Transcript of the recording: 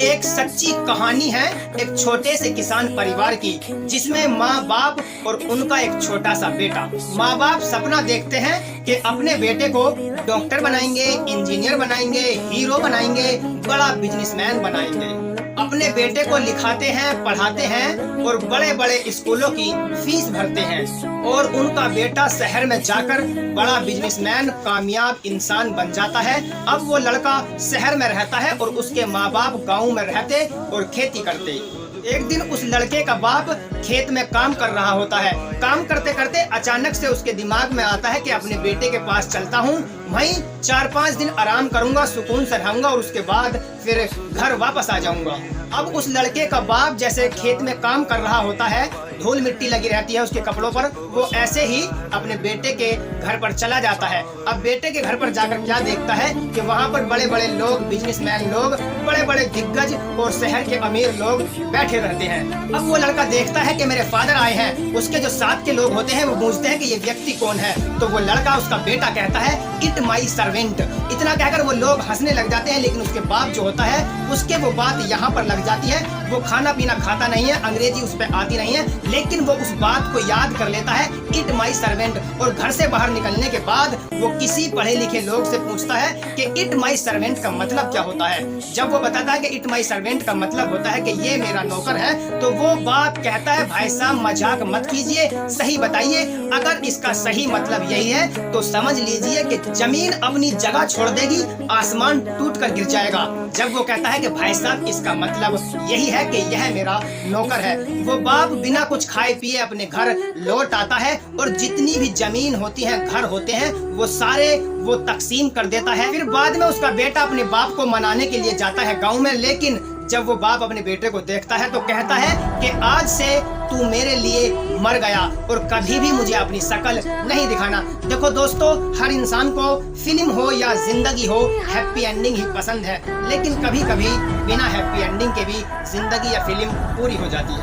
एक सच्ची कहानी है एक छोटे से किसान परिवार की, जिसमें माँ बाप और उनका एक छोटा सा बेटा। माँ बाप सपना देखते हैं कि अपने बेटे को डॉक्टर बनाएंगे, इंजीनियर बनाएंगे, हीरो बनाएंगे, बड़ा बिजनेसमैन बनाएंगे। अपने बेटे को लिखाते हैं, पढ़ाते हैं और बड़े बड़े स्कूलों की फीस भरते हैं और उनका बेटा शहर में जाकर बड़ा बिजनेसमैन, कामयाब इंसान बन जाता है। अब वो लड़का शहर में रहता है और उसके माँ बाप गाँव में रहते और खेती करते। एक दिन उस लड़के का बाप खेत में काम कर रहा होता है। काम करते करते अचानक से उसके दिमाग में आता है कि अपने बेटे के पास चलता हूँ, वहीं 4-5 दिन आराम करूंगा, सुकून से रहूंगा और उसके बाद फिर घर वापस आ जाऊंगा। अब उस लड़के का बाप जैसे खेत में काम कर रहा होता है, धूल मिट्टी लगी रहती है उसके कपड़ों पर, वो ऐसे ही अपने बेटे के घर पर चला जाता है। अब बेटे के घर पर जाकर क्या देखता है कि वहाँ पर बड़े बड़े लोग, बिजनेसमैन लोग, बड़े बड़े दिग्गज और शहर के अमीर लोग बैठे रहते हैं। अब वो लड़का देखता है कि मेरे फादर आए हैं। उसके जो साथ के लोग होते हैं वो पूछते हैं कि ये व्यक्ति कौन है, तो वो लड़का, उसका बेटा कहता है इट माई सर्वेंट। इतना कहकर वो लोग हंसने लग जाते हैं, लेकिन उसके बाप जो होता है उसके वो बात यहाँ पर लग जाती है। वो खाना पीना खाता नहीं है, अंग्रेजी उस पर आती नहीं है, लेकिन वो उस बात को याद कर लेता है, इट माई सर्वेंट। और घर से बाहर निकलने के बाद वो किसी पढ़े लिखे लोग से पूछता है कि इट माई सर्वेंट का मतलब क्या होता है। जब वो बताता है कि इट माई सर्वेंट का मतलब होता है कि ये मेरा नौकर है, तो वो बाप कहता है भाई साहब मजाक मत कीजिए, सही बताइए। अगर इसका सही मतलब यही है तो समझ लीजिए कि जमीन अपनी जगह छोड़ देगी, आसमान टूट कर गिर जाएगा। जब वो कहता है कि भाई साहब इसका मतलब यही है कि यह मेरा नौकर है, वो बाप बिना कुछ खाए पिए अपने घर लौट आता है और जितनी भी जमीन होती है, घर होते हैं, वो सारे वो तकसीम कर देता है। फिर बाद में उसका बेटा अपने बाप को मनाने के लिए जाता है गाँव में, लेकिन जब वो बाप अपने बेटे को देखता है तो कहता है कि आज से तू मेरे लिए मर गया और कभी भी मुझे अपनी शक्ल नहीं दिखाना। देखो दोस्तों, हर इंसान को फिल्म हो या जिंदगी हो, हैप्पी एंडिंग ही पसंद है, लेकिन कभी कभी बिना हैप्पी एंडिंग के भी जिंदगी या फिल्म पूरी हो जाती है।